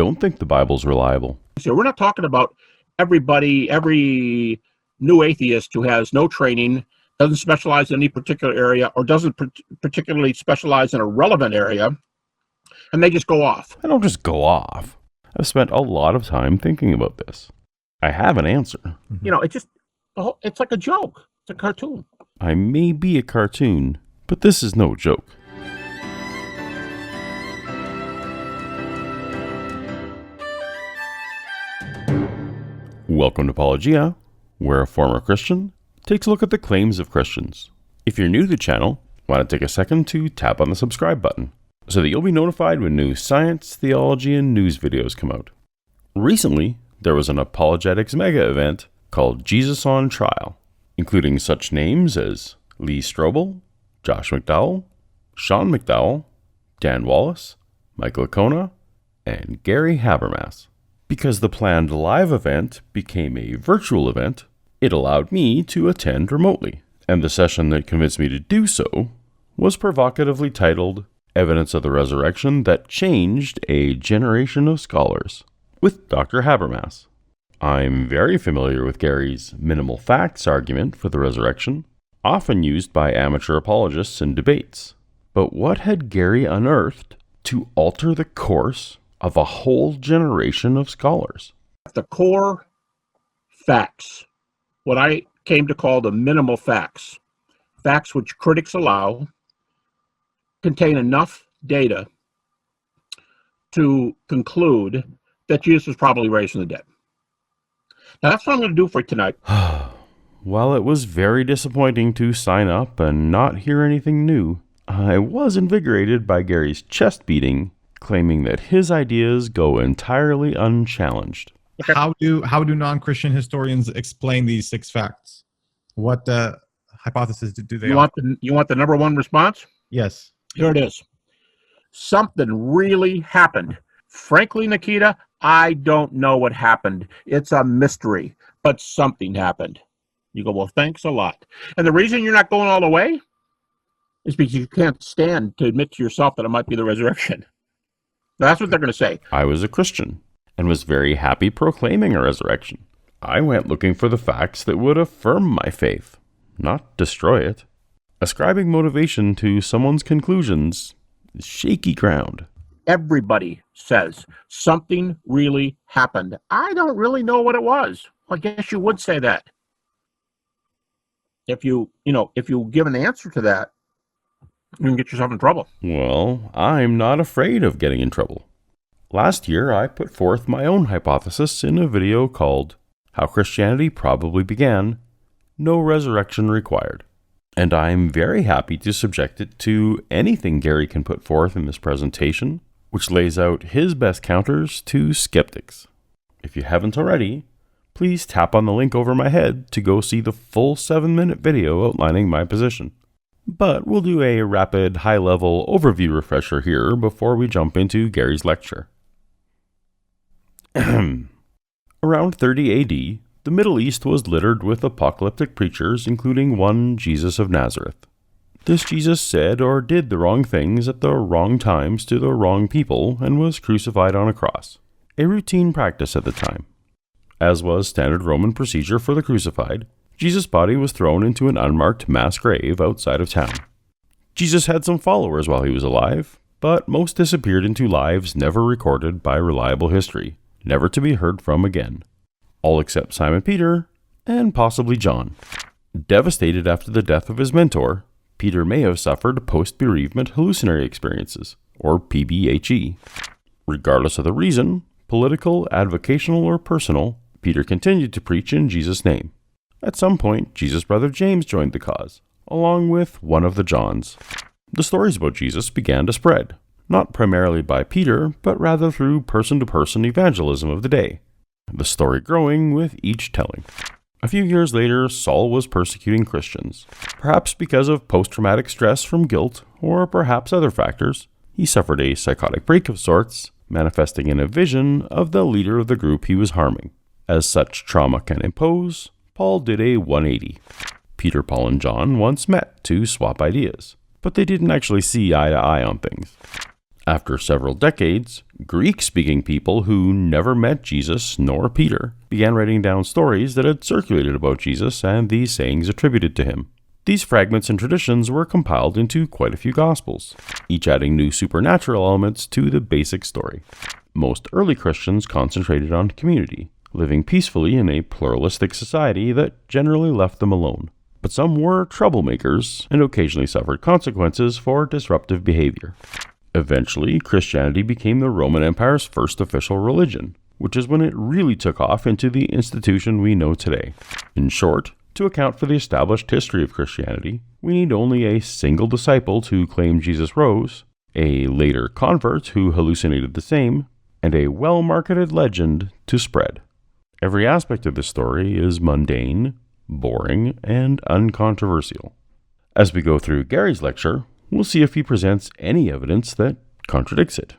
don't think the Bible's reliable. So we're not talking about every new atheist who has no training, doesn't specialize in any particular area, or doesn't particularly specialize in a relevant area, and they just go off. I don't just go off. I've spent a lot of time thinking about this. I have an answer. It's like a joke. It's a cartoon. I may be a cartoon, but this is no joke. Welcome to Paulogia, where a former Christian takes a look at the claims of Christians. If you're new to the channel, why not take a second to tap on the subscribe button so that you'll be notified when new science, theology, and news videos come out. Recently, there was an Apologetics mega event called Jesus on Trial, including such names as Lee Strobel, Josh McDowell, Sean McDowell, Dan Wallace, Michael Icona, and Gary Habermas. Because the planned live event became a virtual event, it allowed me to attend remotely, and the session that convinced me to do so was provocatively titled Evidence of the Resurrection That Changed a Generation of Scholars, with Dr. Habermas. I'm very familiar with Gary's minimal facts argument for the resurrection, often used by amateur apologists in debates. But what had Gary unearthed to alter the course of a whole generation of scholars? The core facts, what I came to call the minimal facts, facts which critics allow, contain enough data to conclude that Jesus was probably raised from the dead. Now that's what I'm going to do for tonight. While it was very disappointing to sign up and not hear anything new, I was invigorated by Gary's chest beating, claiming that his ideas go entirely unchallenged. How do non-Christian historians explain these 6 facts? What hypothesis do they offer? You want the number one response? Yes. Here it is. Something really happened. Frankly, Nikita, I don't know what happened. It's a mystery, but something happened. You go, well, thanks a lot. And the reason you're not going all the way is because you can't stand to admit to yourself that it might be the resurrection. That's what they're going to say. I was a Christian and was very happy proclaiming a resurrection. I went looking for the facts that would affirm my faith, not destroy it. Ascribing motivation to someone's conclusions is shaky ground. Everybody says something really happened. I don't really know what it was. I guess you would say that. If you give an answer to that, you can get yourself in trouble. Well, I'm not afraid of getting in trouble. Last year, I put forth my own hypothesis in a video called How Christianity Probably Began, No Resurrection Required. And I'm very happy to subject it to anything Gary can put forth in this presentation, which lays out his best counters to skeptics. If you haven't already, please tap on the link over my head to go see the full 7-minute video outlining my position. But we'll do a rapid, high-level overview refresher here before we jump into Gary's lecture. Around 30 AD, the Middle East was littered with apocalyptic preachers, including one Jesus of Nazareth. This Jesus said or did the wrong things at the wrong times to the wrong people and was crucified on a cross, a routine practice at the time. As was standard Roman procedure for the crucified, Jesus' body was thrown into an unmarked mass grave outside of town. Jesus had some followers while he was alive, but most disappeared into lives never recorded by reliable history, never to be heard from again. All except Simon Peter and possibly John. Devastated after the death of his mentor, Peter may have suffered post-bereavement hallucinatory experiences, or PBHE. Regardless of the reason, political, avocational, or personal, Peter continued to preach in Jesus' name. At some point, Jesus' brother James joined the cause, along with one of the Johns. The stories about Jesus began to spread, not primarily by Peter, but rather through person-to-person evangelism of the day, the story growing with each telling. A few years later, Saul was persecuting Christians. Perhaps because of post-traumatic stress from guilt, or perhaps other factors, he suffered a psychotic break of sorts, manifesting in a vision of the leader of the group he was harming. As such trauma can impose, Paul did a 180. Peter, Paul, and John once met to swap ideas, but they didn't actually see eye to eye on things. After several decades, Greek-speaking people who never met Jesus nor Peter began writing down stories that had circulated about Jesus and these sayings attributed to him. These fragments and traditions were compiled into quite a few Gospels, each adding new supernatural elements to the basic story. Most early Christians concentrated on community, living peacefully in a pluralistic society that generally left them alone. But some were troublemakers and occasionally suffered consequences for disruptive behavior. Eventually, Christianity became the Roman Empire's first official religion, which is when it really took off into the institution we know today. In short, to account for the established history of Christianity, we need only a single disciple to claim Jesus rose, a later convert who hallucinated the same, and a well-marketed legend to spread. Every aspect of this story is mundane, boring, and uncontroversial. As we go through Gary's lecture, we'll see if he presents any evidence that contradicts it,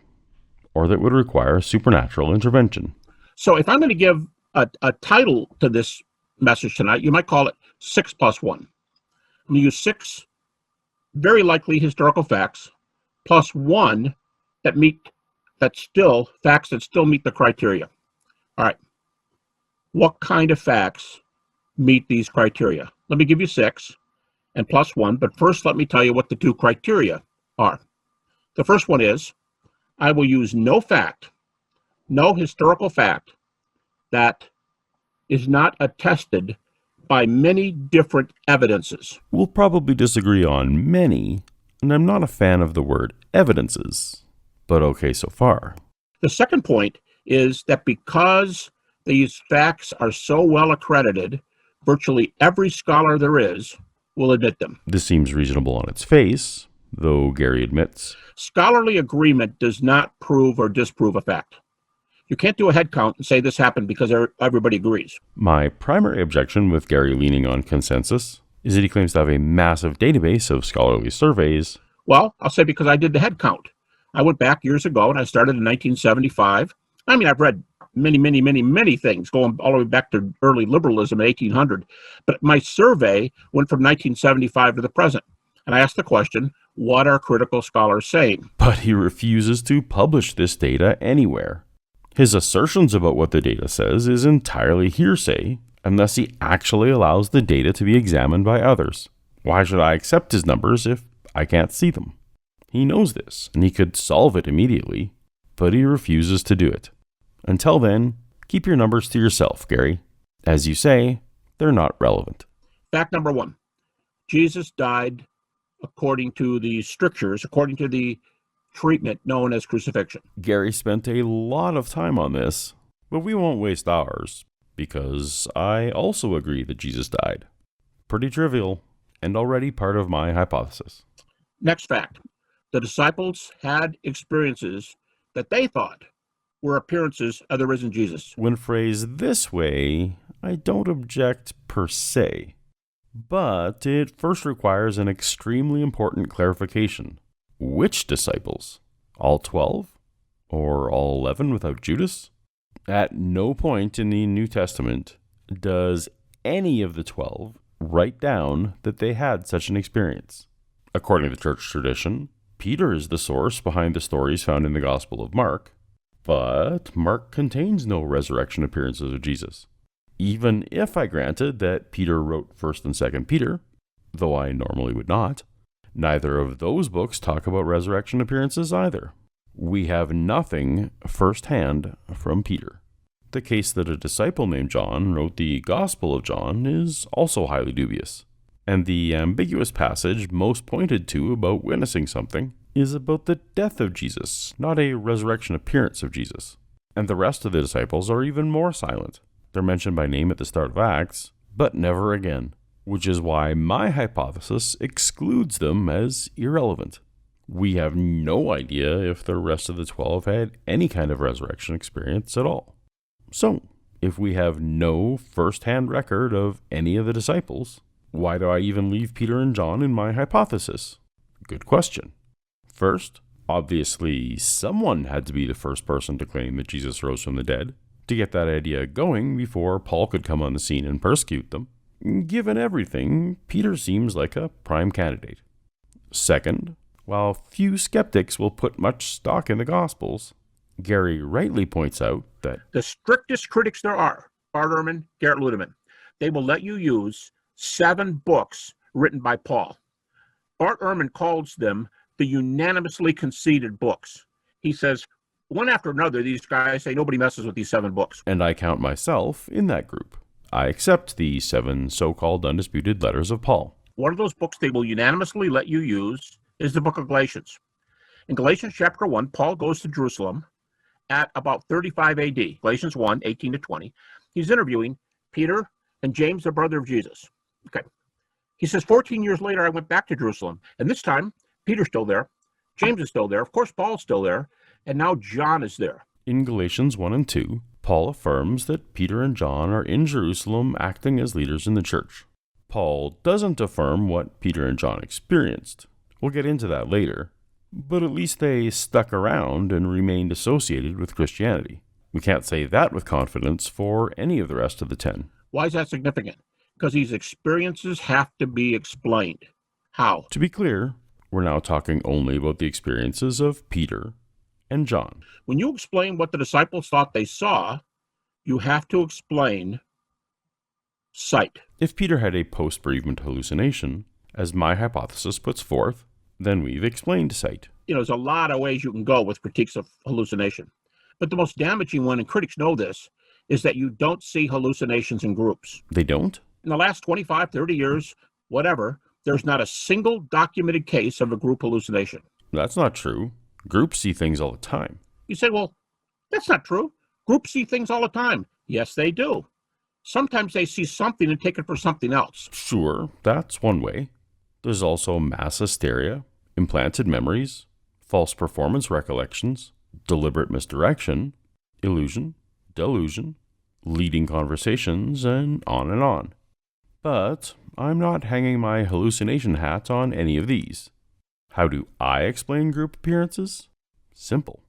or that would require supernatural intervention. So if I'm going to give a title to this message tonight, you might call it 6 plus 1. I'm going to use 6 very likely historical facts plus 1 facts that still meet the criteria. All right. What kind of facts meet these criteria? Let me give you 6 and plus 1, but first let me tell you what the 2 criteria are. The first one is, I will use no historical fact that is not attested by many different evidences. We'll probably disagree on many, and I'm not a fan of the word evidences, but okay so far. The second point is that because these facts are so well accredited, virtually every scholar there is will admit them. This seems reasonable on its face, though Gary admits scholarly agreement does not prove or disprove a fact. You can't do a head count and say this happened because everybody agrees. My primary objection with Gary leaning on consensus is that he claims to have a massive database of scholarly surveys. Well, I'll say because I did the head count. I went back years ago and I started in 1975. I mean, I've read many things going all the way back to early liberalism in 1800. But my survey went from 1975 to the present. And I asked the question, what are critical scholars saying? But he refuses to publish this data anywhere. His assertions about what the data says is entirely hearsay, unless he actually allows the data to be examined by others. Why should I accept his numbers if I can't see them? He knows this, and he could solve it immediately, but he refuses to do it. Until then, keep your numbers to yourself, Gary. As you say, they're not relevant. Fact number 1. Jesus died according to the strictures, according to the treatment known as crucifixion. Gary spent a lot of time on this, but we won't waste ours, because I also agree that Jesus died. Pretty trivial, and already part of my hypothesis. Next fact. The disciples had experiences that they thought were appearances of the risen Jesus. When phrased this way, I don't object per se, but it first requires an extremely important clarification. Which disciples? All 12? Or all 11 without Judas? At no point in the New Testament does any of the 12 write down that they had such an experience. According to church tradition, Peter is the source behind the stories found in the Gospel of Mark, but Mark contains no resurrection appearances of Jesus. Even if I granted that Peter wrote 1st and 2nd Peter, though I normally would not, neither of those books talk about resurrection appearances either. We have nothing firsthand from Peter. The case that a disciple named John wrote the Gospel of John is also highly dubious. And the ambiguous passage most pointed to about witnessing something is about the death of Jesus, not a resurrection appearance of Jesus. And the rest of the disciples are even more silent. They're mentioned by name at the start of Acts, but never again, which is why my hypothesis excludes them as irrelevant. We have no idea if the rest of the 12 had any kind of resurrection experience at all. So, if we have no first-hand record of any of the disciples, why do I even leave Peter and John in my hypothesis? Good question. First, obviously, someone had to be the first person to claim that Jesus rose from the dead, to get that idea going before Paul could come on the scene and persecute them. Given everything, Peter seems like a prime candidate. Second, While few skeptics will put much stock in the Gospels, Gary rightly points out that the strictest critics there are, Bart Ehrman, Garrett Ludeman, they will let you use 7 books written by Paul. Bart Ehrman calls them the unanimously conceded books. He says, one after another, these guys say nobody messes with these 7 books. and I count myself in that group. I accept the 7 so-called undisputed letters of Paul. One of those books they will unanimously let you use is the book of Galatians. In Galatians chapter 1, Paul goes to Jerusalem at about 35 AD, Galatians 1, 18 to 20. He's interviewing Peter and James, the brother of Jesus. Okay. He says, 14 years later, I went back to Jerusalem, and this time, Peter's still there, James is still there, of course, Paul's still there, and now John is there. In Galatians 1 and 2, Paul affirms that Peter and John are in Jerusalem acting as leaders in the church. Paul doesn't affirm what Peter and John experienced. We'll get into that later. But at least they stuck around and remained associated with Christianity. We can't say that with confidence for any of the rest of the 10. Why is that significant? Because these experiences have to be explained. How? To be clear, we're now talking only about the experiences of Peter and John. When you explain what the disciples thought they saw, you have to explain sight. If Peter had a post-bereavement hallucination, as my hypothesis puts forth, then we've explained sight. There's a lot of ways you can go with critiques of hallucination. But the most damaging one, and critics know this, is that you don't see hallucinations in groups. They don't? In the last 25, 30 years, whatever, there's not a single documented case of a group hallucination. That's not true. Groups see things all the time. You say, well, that's not true. Groups see things all the time. Yes, they do. Sometimes they see something and take it for something else. Sure, that's one way. There's also mass hysteria, implanted memories, false performance recollections, deliberate misdirection, illusion, delusion, leading conversations, and on and on. But I'm not hanging my hallucination hat on any of these. How do I explain group appearances? Simple.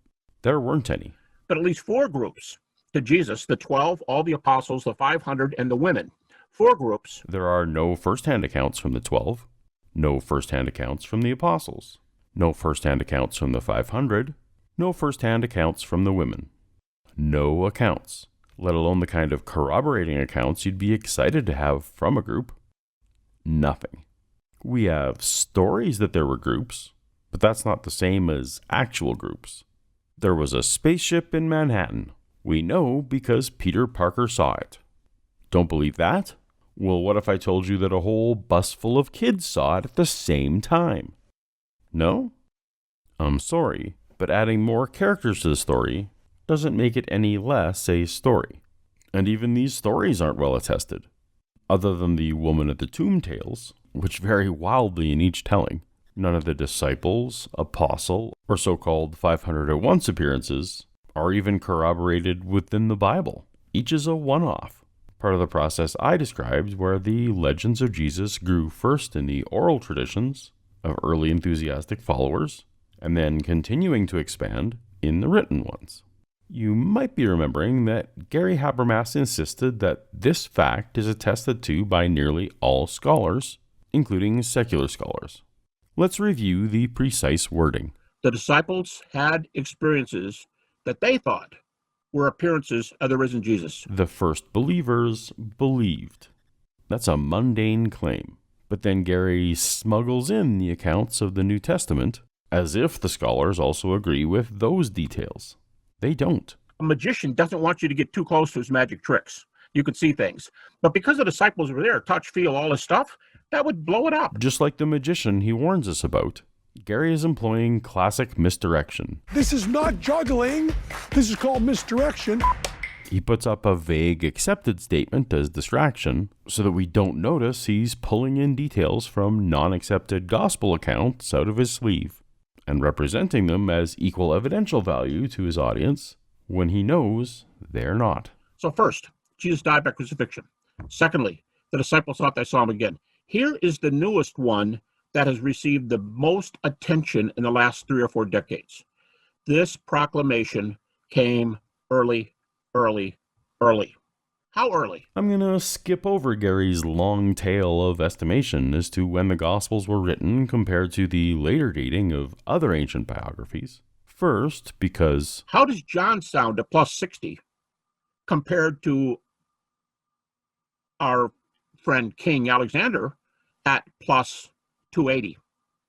There weren't any. But at least 4 groups. To Jesus, the 12, all the apostles, the 500, and the women. 4 groups. There are no first-hand accounts from the 12, no first-hand accounts from the apostles, no first-hand accounts from the 500, no first-hand accounts from the women. No accounts, let alone the kind of corroborating accounts you'd be excited to have from a group. Nothing. We have stories that there were groups, but that's not the same as actual groups. There was a spaceship in Manhattan. We know because Peter Parker saw it. Don't believe that? Well, what if I told you that a whole bus full of kids saw it at the same time? No? I'm sorry, but adding more characters to the story doesn't make it any less a story. And even these stories aren't well attested. Other than the woman at the tomb tales, which vary wildly in each telling, none of the disciples, apostle, or so-called 500 at once appearances are even corroborated within the Bible. Each is a one-off. Part of the process I described where the legends of Jesus grew first in the oral traditions of early enthusiastic followers, and then continuing to expand in the written ones. You might be remembering that Gary Habermas insisted that this fact is attested to by nearly all scholars, including secular scholars. Let's review the precise wording. The disciples had experiences that they thought were appearances of the risen Jesus. The first believers believed. That's a mundane claim. But then Gary smuggles in the accounts of the New Testament as if the scholars also agree with those details. They don't. A magician doesn't want you to get too close to his magic tricks. You could see things. But because the disciples were there, touch, feel, all this stuff, that would blow it up. Just like the magician he warns us about, Gary is employing classic misdirection. This is not juggling. This is called misdirection. He puts up a vague accepted statement as distraction so that we don't notice he's pulling in details from non-accepted gospel accounts out of his sleeve and representing them as equal evidential value to his audience when he knows they're not. So first, Jesus died by crucifixion. Secondly, the disciples thought they saw him again. Here is the newest one that has received the most attention in the last 3 or 4 decades. This proclamation came early. How early? I'm going to skip over Gary's long tale of estimation as to when the Gospels were written compared to the later dating of other ancient biographies. First, because... How does John sound at plus 60 compared to our friend King Alexander at plus 280?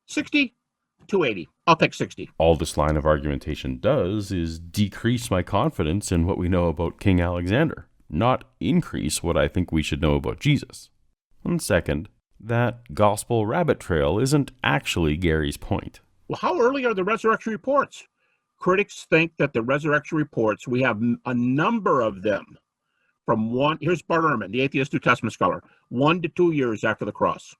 60, 280. I'll take 60. all this line of argumentation does is decrease my confidence in what we know about King Alexander, not increase what I think we should know about Jesus. And second, that gospel rabbit trail isn't actually Gary's point. Well, how early are the resurrection reports? Critics think that the resurrection reports, we have a number of them from here's Bart Ehrman, the atheist New Testament scholar, 1 to 2 years after the cross.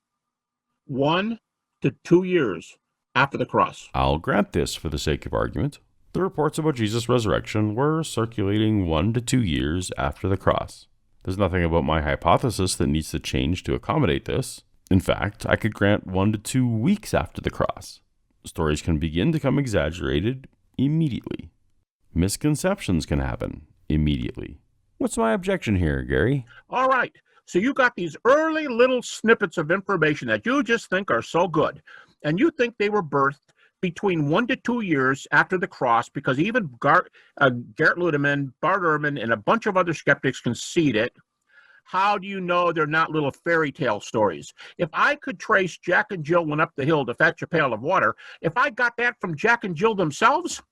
1 to 2 years after the cross. I'll grant this for the sake of argument. The reports about Jesus' resurrection were circulating 1 to 2 years after the cross. There's nothing about my hypothesis that needs to change to accommodate this. In fact, I could grant 1 to 2 weeks after the cross. Stories can begin to become exaggerated immediately. Misconceptions can happen immediately. What's my objection here, Gary? All right. So you got these early little snippets of information that you just think are so good. And you think they were birthed between 1 to 2 years after the cross, because even Garrett Ludeman, Bart Ehrman, and a bunch of other skeptics concede it. How do you know they're not little fairy tale stories? If I could trace Jack and Jill went up the hill to fetch a pail of water, if I got that from Jack and Jill themselves,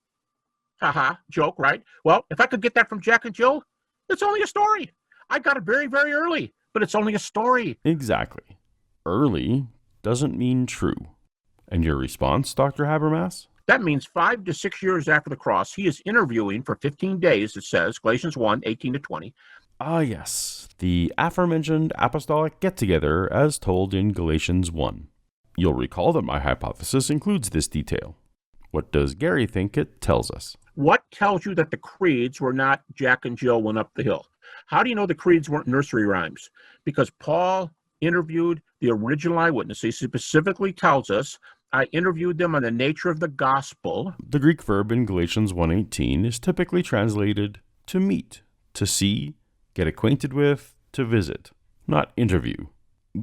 joke, right? Well, if I could get that from Jack and Jill, it's only a story. I got it very, very early, but it's only a story. Exactly. Early doesn't mean true. And your response, Dr. Habermas? That means 5 to 6 years after the cross, he is interviewing for 15 days, it says, Galatians 1, 18 to 20. Ah, yes, the aforementioned apostolic get-together as told in Galatians 1. You'll recall that my hypothesis includes this detail. What does Gary think it tells us? What tells you that the creeds were not Jack and Jill went up the hill? How do you know the creeds weren't nursery rhymes? Because Paul interviewed the original eyewitnesses. He specifically tells us, I interviewed them on the nature of the gospel. The Greek verb in Galatians 1:18 is typically translated to meet, to see, get acquainted with, to visit, not interview.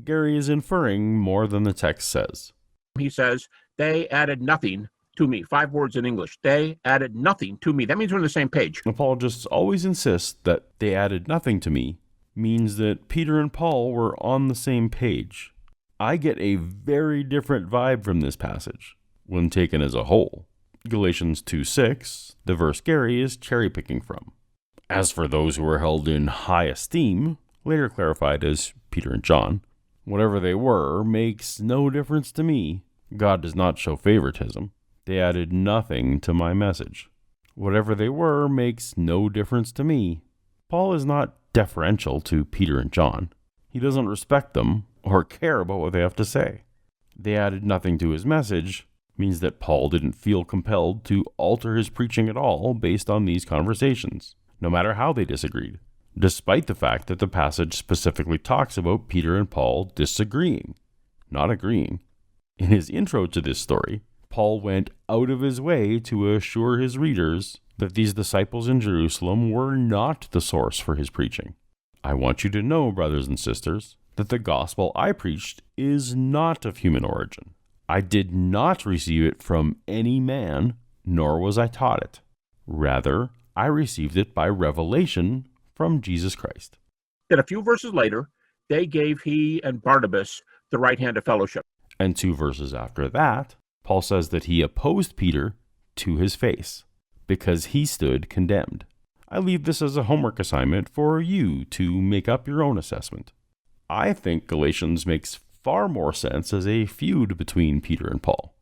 Gary is inferring more than the text says. He says, they added nothing to me. 5 words in English. They added nothing to me. That means we're on the same page. Apologists always insist that they added nothing to me means that Peter and Paul were on the same page. I get a very different vibe from this passage when taken as a whole. Galatians 2:6, the verse Gary is cherry-picking from. As for those who were held in high esteem, later clarified as Peter and John, whatever they were makes no difference to me. God does not show favoritism. They added nothing to my message. Whatever they were makes no difference to me. Paul is not deferential to Peter and John. He doesn't respect them or care about what they have to say. They added nothing to his message means that Paul didn't feel compelled to alter his preaching at all based on these conversations, no matter how they disagreed, despite the fact that the passage specifically talks about Peter and Paul disagreeing, not agreeing. In his intro to this story, Paul went out of his way to assure his readers that these disciples in Jerusalem were not the source for his preaching. I want you to know, brothers and sisters, that the gospel I preached is not of human origin. I did not receive it from any man, nor was I taught it. Rather, I received it by revelation from Jesus Christ. Then a few verses later, they gave he and Barnabas the right hand of fellowship. And 2 verses after that, Paul says that he opposed Peter to his face because he stood condemned. I leave this as a homework assignment for you to make up your own assessment. I think Galatians makes far more sense as a feud between Peter and Paul.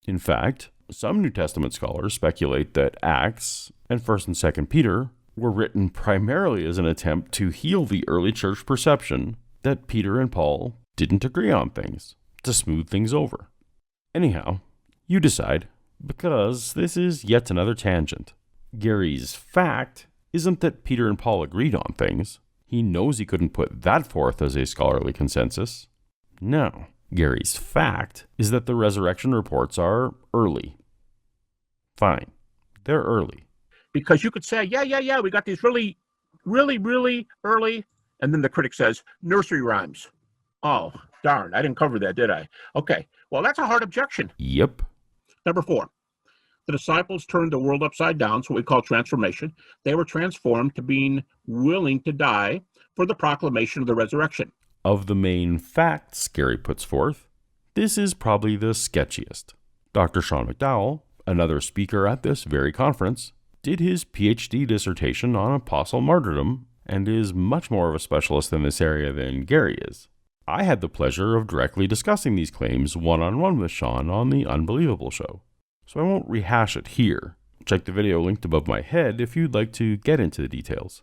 In fact, some New Testament scholars speculate that Acts and 1st and 2nd Peter were written primarily as an attempt to heal the early church perception that Peter and Paul didn't agree on things, to smooth things over. Anyhow, you decide, because this is yet another tangent. Gary's fact isn't that Peter and Paul agreed on things. He knows he couldn't put that forth as a scholarly consensus. No, Gary's fact is that the resurrection reports are early. Fine, they're early. Because you could say, yeah, we got these really, really, really early And then the critic says, nursery rhymes. Oh, darn, I didn't cover that, did I? Okay, well, that's a hard objection. Yep. Number 4, the disciples turned the world upside down, so we call transformation. They were transformed to being willing to die for the proclamation of the resurrection. Of the main facts Gary puts forth, this is probably the sketchiest. Dr. Sean McDowell, another speaker at this very conference, did his PhD dissertation on apostle martyrdom and is much more of a specialist in this area than Gary is. I had the pleasure of directly discussing these claims one-on-one with Sean on the Unbelievable show, so I won't rehash it here. Check the video linked above my head if you'd like to get into the details.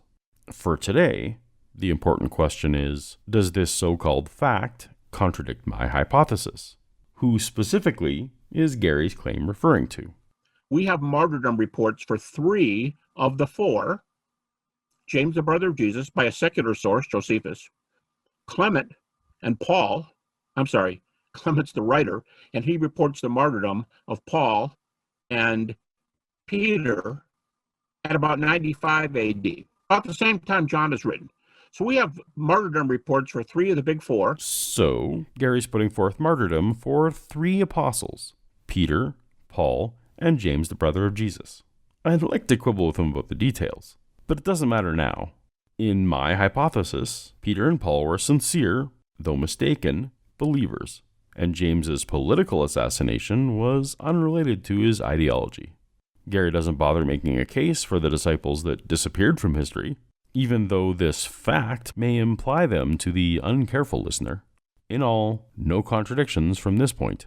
For today, the important question is, does this so-called fact contradict my hypothesis? Who specifically is Gary's claim referring to? We have martyrdom reports for 3 of the 4. James, the brother of Jesus, by a secular source, Josephus. Clement and Paul, Clement's the writer, and he reports the martyrdom of Paul and Peter at about 95 AD, about the same time John is written. So we have martyrdom reports for 3 of the big 4. So, Gary's putting forth martyrdom for 3 apostles, Peter, Paul, and James, the brother of Jesus. I'd like to quibble with him about the details, but it doesn't matter now. In my hypothesis, Peter and Paul were sincere, though mistaken, believers, and James's political assassination was unrelated to his ideology. Gary doesn't bother making a case for the disciples that disappeared from history, even though this fact may imply them to the uncareful listener. In all, no contradictions from this point.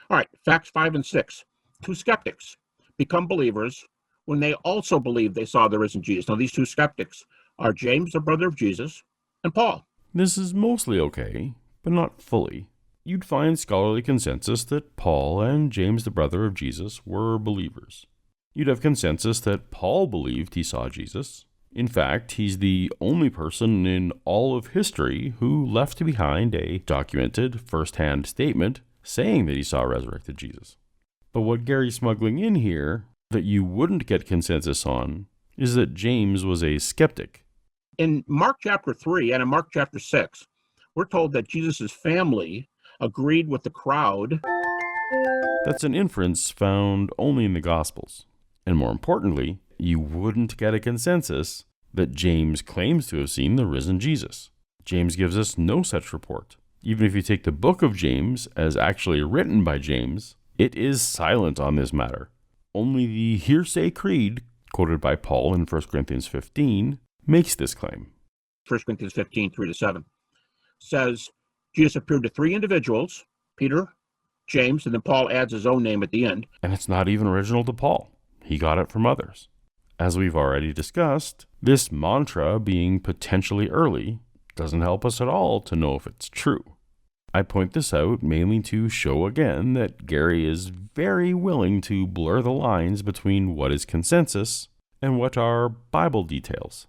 All right, facts 5 and 6. 2 skeptics become believers when they also believe they saw the risen Jesus. Now, these 2 skeptics are James, the brother of Jesus, and Paul. This is mostly okay, but not fully. You'd find scholarly consensus that Paul and James, the brother of Jesus, were believers. You'd have consensus that Paul believed he saw Jesus. In fact, he's the only person in all of history who left behind a documented first-hand statement saying that he saw resurrected Jesus. But what Gary's smuggling in here that you wouldn't get consensus on is that James was a skeptic. In Mark chapter 3 and in Mark chapter 6, we're told that Jesus' family agreed with the crowd. That's an inference found only in the Gospels. And more importantly, you wouldn't get a consensus that James claims to have seen the risen Jesus. James gives us no such report. Even if you take the book of James as actually written by James, it is silent on this matter. Only the hearsay creed, quoted by Paul in 1 Corinthians 15, makes this claim. 1 Corinthians 15, 3-7, says Jesus appeared to 3 individuals, Peter, James, and then Paul adds his own name at the end. And it's not even original to Paul. He got it from others. As we've already discussed, this mantra being potentially early doesn't help us at all to know if it's true. I point this out mainly to show again that Gary is very willing to blur the lines between what is consensus and what are Bible details.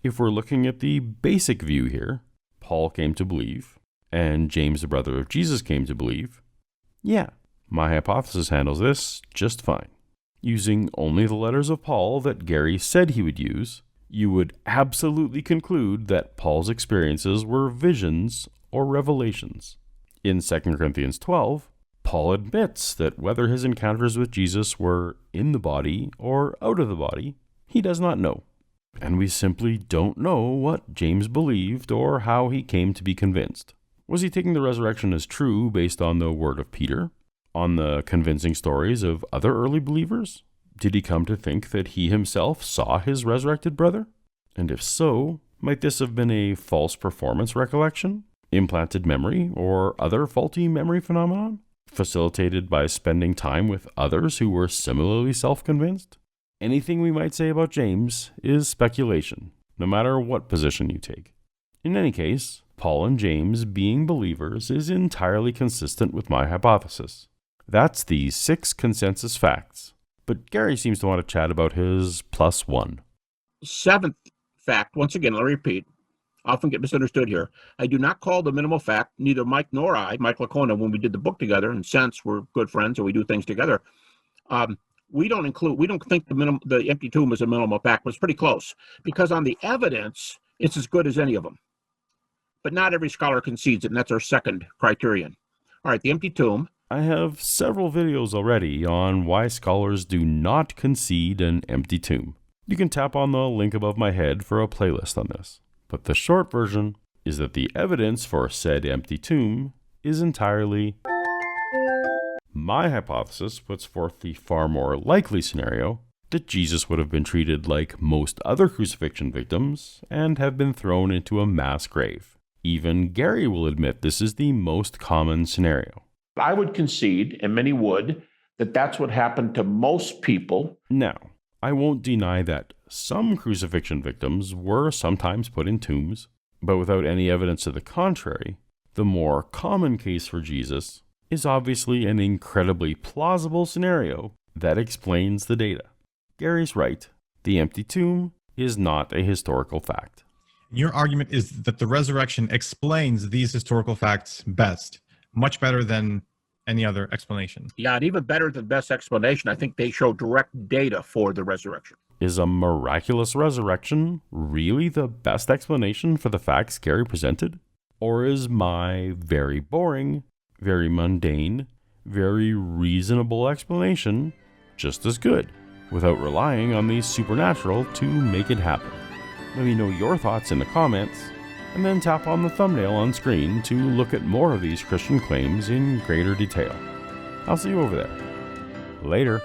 If we're looking at the basic view here, Paul came to believe, and James, the brother of Jesus, came to believe, yeah, my hypothesis handles this just fine. Using only the letters of Paul that Gary said he would use, you would absolutely conclude that Paul's experiences were visions or revelations. In 2 Corinthians 12, Paul admits that whether his encounters with Jesus were in the body or out of the body, he does not know. And we simply don't know what James believed or how he came to be convinced. Was he taking the resurrection as true based on the word of Peter? On the convincing stories of other early believers? Did he come to think that he himself saw his resurrected brother? And if so, might this have been a false performance recollection, implanted memory, or other faulty memory phenomenon, facilitated by spending time with others who were similarly self-convinced? Anything we might say about James is speculation, no matter what position you take. In any case, Paul and James being believers is entirely consistent with my hypothesis. That's the 6 consensus facts. But Gary seems to want to chat about his +1. 7th fact, once again, let me repeat, often get misunderstood here. I do not call the minimal fact, neither Mike nor I, Mike Lacona, when we did the book together, and since we're good friends and we do things together, we don't think the empty tomb is a minimal fact, but it's pretty close. Because on the evidence, it's as good as any of them. but not every scholar concedes it, and that's our second criterion. All right, the empty tomb. I have several videos already on why scholars do not concede an empty tomb. You can tap on the link above my head for a playlist on this. But the short version is that the evidence for said empty tomb is entirely... My hypothesis puts forth the far more likely scenario that Jesus would have been treated like most other crucifixion victims and have been thrown into a mass grave. Even Gary will admit this is the most common scenario. I would concede, and many would, that that's what happened to most people. Now, I won't deny that some crucifixion victims were sometimes put in tombs, but without any evidence to the contrary, the more common case for Jesus is obviously an incredibly plausible scenario that explains the data. Gary's right. The empty tomb is not a historical fact. Your argument is that the resurrection explains these historical facts best, much better than any other explanation. Yeah, and even better than best explanation, I think they show direct data for the resurrection. Is a miraculous resurrection really the best explanation for the facts Gary presented? Or is my very boring, very mundane, very reasonable explanation just as good, without relying on the supernatural to make it happen? Let me know your thoughts in the comments, and then tap on the thumbnail on screen to look at more of these Christian claims in greater detail. I'll see you over there. Later.